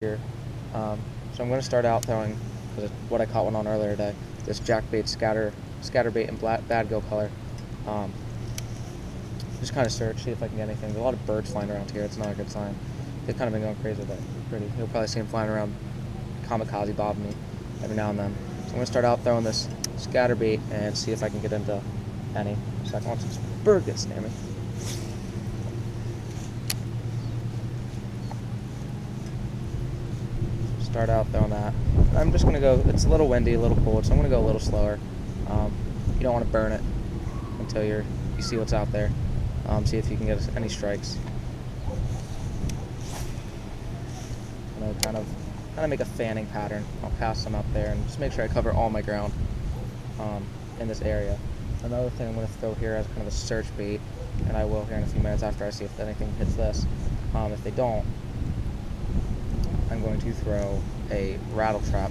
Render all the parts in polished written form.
here. So I'm going to start out throwing what I caught one on earlier today. This jackbait scatter bait in bad gill color. Just kind of search, see if I can get anything. There's a lot of birds flying around here. It's not a good sign. They've kind of been going crazy with it. Pretty. You'll probably see them flying around, kamikaze bobbing me every now and then. So I'm going to start out throwing this scatter bait and see if I can get into any. So I can watch this bird gets near me. Start out throwing that. I'm just going to go, it's a little windy, a little cold, so I'm going to go a little slower. You don't want to burn it until you see what's out there. See if you can get any strikes. Kind of make a fanning pattern. I'll cast some up there and just make sure I cover all my ground in this area. Another thing I'm going to throw here as kind of a search bait, and I will here in a few minutes after I see if anything hits this. If they don't, I'm going to throw a rattle trap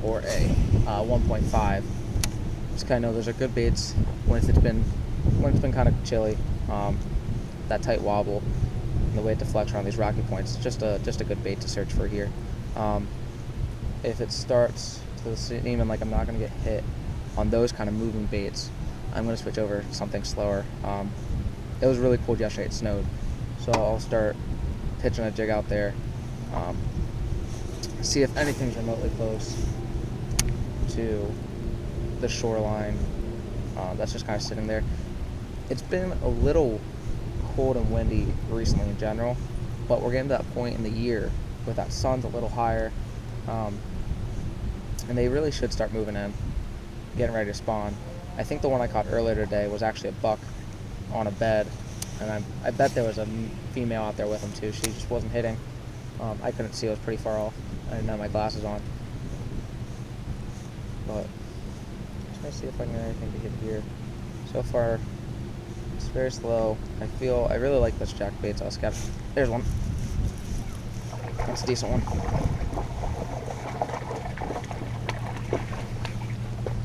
or a 1.5. Just kind of know those are good baits when it's been kind of chilly. That tight wobble and the way it deflects around these rocky points, just a good bait to search for here. If it starts to seem like I'm not going to get hit on those kind of moving baits, I'm going to switch over to something slower. It was really cold yesterday, it snowed, so I'll start pitching a jig out there. See if anything's remotely close to the shoreline. That's just kind of sitting there. It's been a little cold and windy recently in general, but we're getting to that point in the year where that sun's a little higher, and they really should start moving in, getting ready to spawn. I think the one I caught earlier today was actually a buck on a bed, and I bet there was a female out there with him too. She just wasn't hitting. I couldn't see, I was pretty far off. I didn't have my glasses on. But I'm trying to see if I can get anything to hit here. So far, it's very slow. I really like this jackbait, so I'll scatter. There's one. That's a decent one.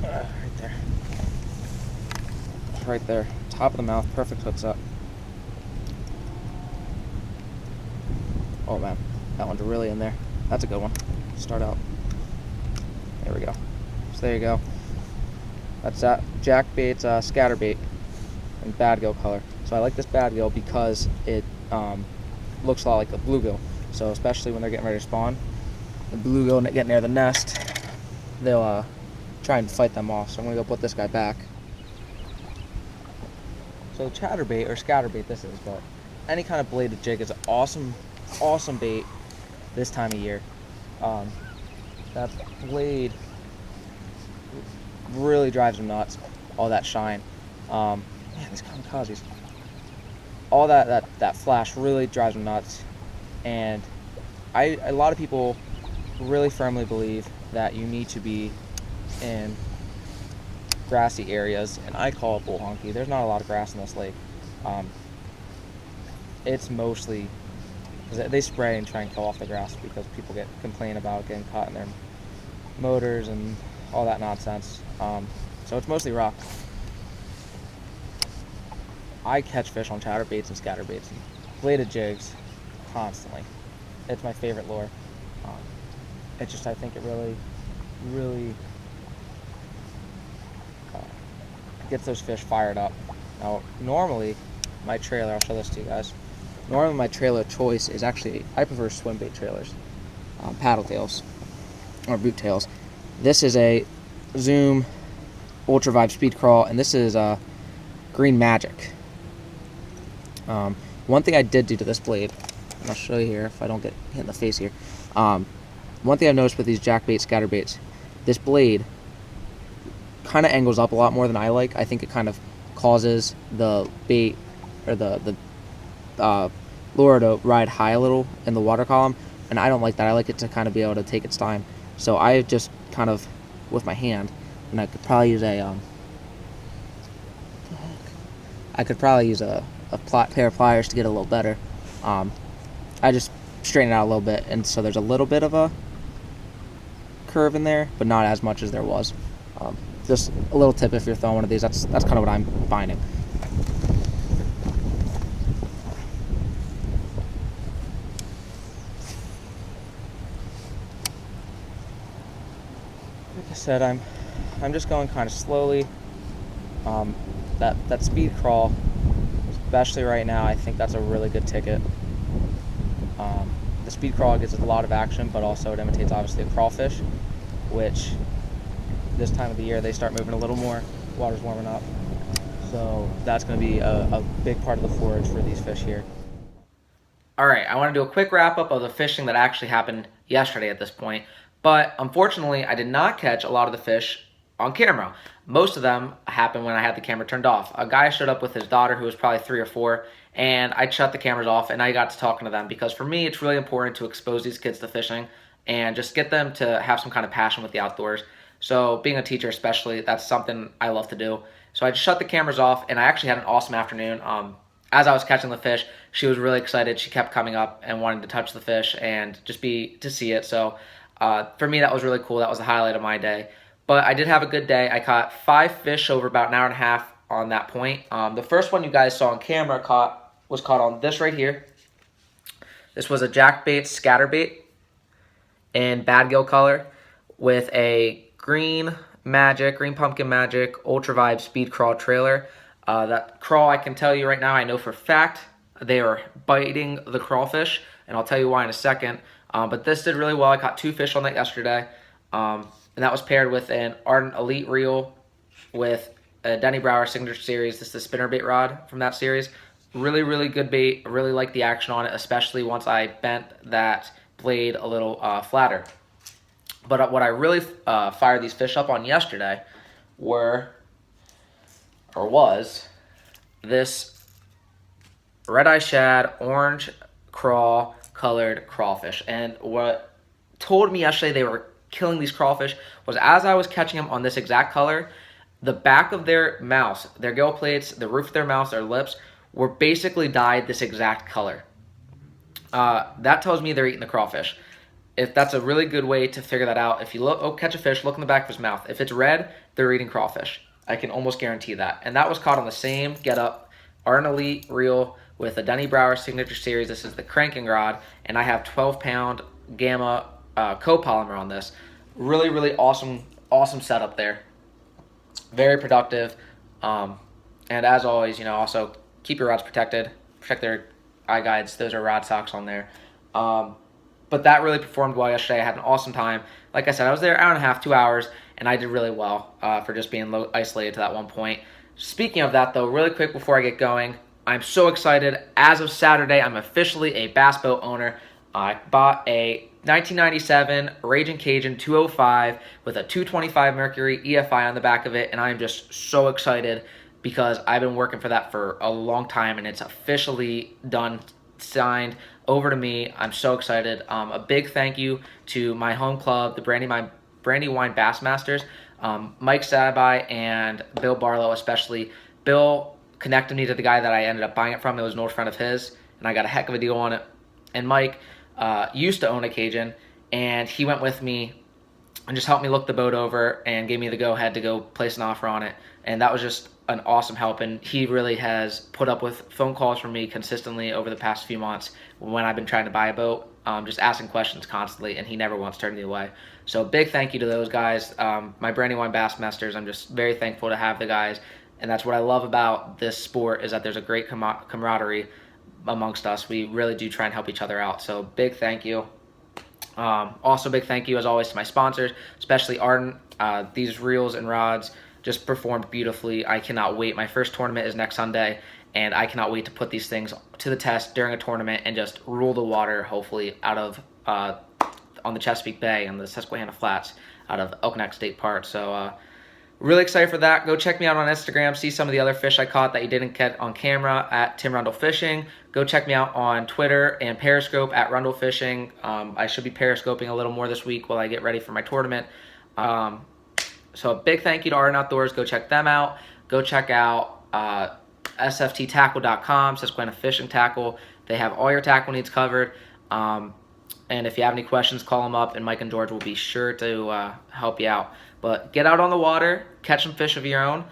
Right there. Right there. Top of the mouth, perfect hooks up. Oh man, that one's really in there. That's a good one. Start out. There we go. So there you go. That's that jackbait, scatterbait in bad gill color. So I like this bad gill because it looks a lot like the bluegill. So especially when they're getting ready to spawn, the bluegill get near the nest, they'll try and fight them off. So I'm gonna go put this guy back. So chatterbait or scatterbait this is, but any kind of bladed jig is an awesome bait this time of year. That blade really drives them nuts. All that shine. Man, these kamikazes. All that flash really drives them nuts. And a lot of people really firmly believe that you need to be in grassy areas, and I call it bull honky. There's not a lot of grass in this lake. It's mostly they spray and try and kill off the grass because people complain about getting caught in their motors and all that nonsense. So it's mostly rock. I catch fish on chatterbaits and scatterbaits and bladed jigs constantly. It's my favorite lure. It just, I think it really gets those fish fired up. Now, normally my trailer, I'll show this to you guys. Normally my trailer choice is actually, I prefer swim bait trailers, paddle tails or boot tails. This is a Zoom Ultra Vibe Speed Crawl, and this is Green Magic. One thing I did do to this blade, and I'll show you here if I don't get hit in the face here. One thing I've noticed with these jackbait scatterbaits, this blade kind of angles up a lot more than I like. I think it kind of causes the bait or the lure to ride high a little in the water column, and I don't like that. I like it to kind of be able to take its time. So I just kind of, with my hand, and I could probably use a pair of pliers to get a little better. I just straighten it out a little bit, and so there's a little bit of a curve in there, but not as much as there was. Just a little tip if you're throwing one of these. That's kind of what I'm finding. Like I said, I'm just going kind of slowly. That speed crawl, especially right now, I think that's a really good ticket. The speed crawl gets a lot of action, but also it imitates obviously a crawfish, which this time of the year they start moving a little more. Water's warming up, so that's going to be a big part of the forage for these fish here. All right, I want to do a quick wrap up of the fishing that actually happened yesterday at this point, but unfortunately I did not catch a lot of the fish on camera. Most of them happened when I had the camera turned off. A guy showed up with his daughter who was probably 3 or 4, and I shut the cameras off and I got to talking to them, because for me it's really important to expose these kids to fishing and just get them to have some kind of passion with the outdoors. So being a teacher especially, that's something I love to do. So I just shut the cameras off, and I actually had an awesome afternoon. As I was catching the fish, she was really excited. She kept coming up and wanting to touch the fish and just be to see it. So for me, that was really cool. That was the highlight of my day. But I did have a good day. I caught 5 fish over about an hour and a half on that point. The first one you guys saw on camera was caught on this right here. This was a jackbait scatterbait in bad gill color with a green pumpkin magic ultra vibe speed crawl trailer. That crawl, I can tell you right now, I know for a fact they are biting the crawfish, and I'll tell you why in a second. But this did really well. I caught 2 fish on that yesterday, and that was paired with an Ardent Elite reel with a Denny Brauer signature series. This is the spinnerbait rod from that series. Really, really good bait. I really like the action on it, especially once I bent that blade a little flatter. But what I really fired these fish up on yesterday was this red-eye shad orange craw colored crawfish. And what told me yesterday they were killing these crawfish was, as I was catching them on this exact color, the back of their mouths, their gill plates, the roof of their mouths, their lips were basically dyed this exact color. That tells me they're eating the crawfish. If that's a really good way to figure that out. If you catch a fish, look in the back of his mouth. If it's red, they're eating crawfish. I can almost guarantee that. And that was caught on the same getup, Ardent Elite reel with a Denny Brauer signature series. This is the cranking rod, and I have 12-pound gamma copolymer on this. Really, really awesome setup there. Very productive. And as always, also keep your rods protected. Protect their eye guides. Those are rod socks on there. But that really performed well yesterday. I had an awesome time. Like I said, I was there an hour and a half, 2 hours, and I did really well for just being isolated to that one point. Speaking of that, though, really quick before I get going, I'm so excited. As of Saturday, I'm officially a bass boat owner. I bought a 1997 Raging Cajun 205 with a 225 Mercury EFI on the back of it, and I'm just so excited because I've been working for that for a long time, and it's officially done, signed over to me. I'm so excited. A big thank you to my home club, the Brandywine Bassmasters, Mike Sabai and Bill Barlow especially. Bill connected me to the guy that I ended up buying it from. It was an old friend of his, and I got a heck of a deal on it. And Mike used to own a Cajun, and he went with me and just helped me look the boat over and gave me the go-ahead to go place an offer on it. And that was just an awesome help, and he really has put up with phone calls from me consistently over the past few months when I've been trying to buy a boat, just asking questions constantly, and he never once turned me away. So big thank you to those guys, my Brandywine Bassmasters. I'm just very thankful to have the guys, and that's what I love about this sport, is that there's a great camaraderie amongst us. We really do try and help each other out, so big thank you. Also big thank you as always to my sponsors, especially Ardent. These reels and rods just performed beautifully. I cannot wait. My first tournament is next Sunday, and I cannot wait to put these things to the test during a tournament and just rule the water, hopefully, out of on the Chesapeake Bay and the Susquehanna Flats out of Elk Neck State Park. So really excited for that. Go check me out on Instagram. See some of the other fish I caught that you didn't get on camera at Tim Rundle Fishing. Go check me out on Twitter and Periscope at Rundle Fishing. I should be periscoping a little more this week while I get ready for my tournament. So a big thank you to Ardent Outdoors. Go check them out. Go check out sfttackle.com, Susquehanna Fishing Tackle. They have all your tackle needs covered. And if you have any questions, call them up, and Mike and George will be sure to help you out. But get out on the water, catch some fish of your own.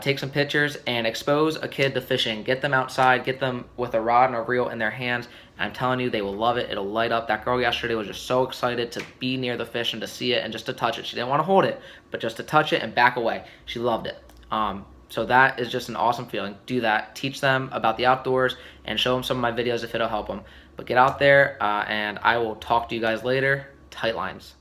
take some pictures and expose a kid to fishing. Get them outside, get them with a rod and a reel in their hands. I'm telling you, they will love it. It'll light up. That girl yesterday was just so excited to be near the fish and to see it and just to touch it. She didn't want to hold it, but just to touch it and back away. She loved it. So that is just an awesome feeling. Do that. Teach them about the outdoors and show them some of my videos if it'll help them. But get out there, and I will talk to you guys later. Tight lines.